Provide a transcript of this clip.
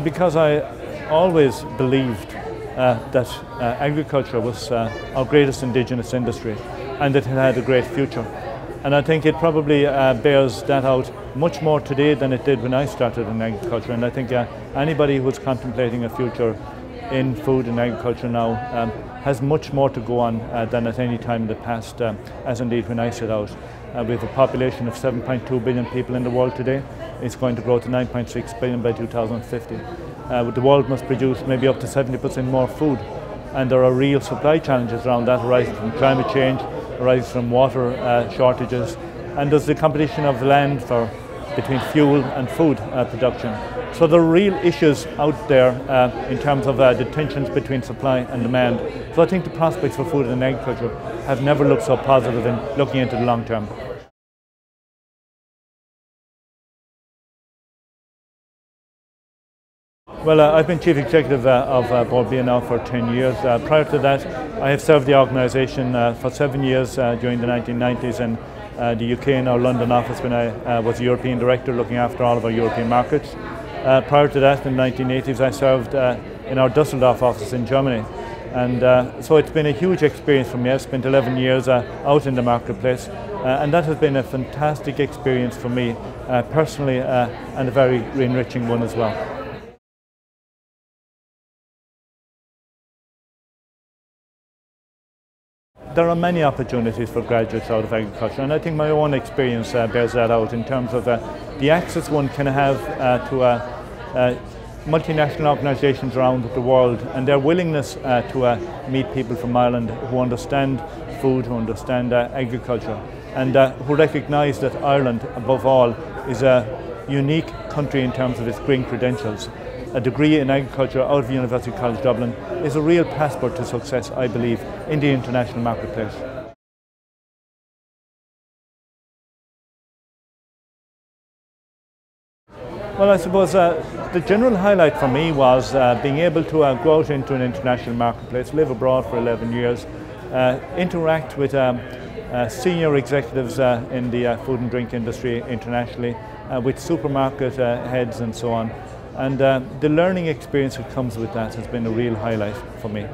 Because I always believed that agriculture was our greatest indigenous industry and that it had a great future. And I think it probably bears that out much more today than it did when I started in agriculture. And I think anybody who's contemplating a future in food and agriculture now has much more to go on than at any time in the past, as indeed when I set out. We have a population of 7.2 billion people in the world today. It's going to grow to 9.6 billion by 2050. The world must produce maybe up to 70% more food, and there are real supply challenges around that arising from climate change, arising from water shortages, and there's the competition of land between fuel and food production. So there are real issues out there in terms of the tensions between supply and demand. So I think the prospects for food and agriculture have never looked so positive in looking into the long term. Well, I've been Chief Executive of Bord Bia now for 10 years. Prior to that, I have served the organisation for 7 years during the 1990s in the UK in our London office when I was European Director looking after all of our European markets. Prior to that, in the 1980s, I served in our Düsseldorf office in Germany. And so it's been a huge experience for me. I've spent 11 years out in the marketplace, and that has been a fantastic experience for me personally and a very enriching one as well. There are many opportunities for graduates out of agriculture, and I think my own experience bears that out in terms of the access one can have to multinational organisations around the world and their willingness to meet people from Ireland who understand food, who understand agriculture, and who recognise that Ireland, above all, is a unique country in terms of its green credentials. A degree in agriculture out of University College Dublin is a real passport to success, I believe, in the international marketplace. Well, I suppose the general highlight for me was being able to go out into an international marketplace, live abroad for 11 years, interact with senior executives in the food and drink industry internationally, with supermarket heads and so on. And the learning experience that comes with that has been a real highlight for me.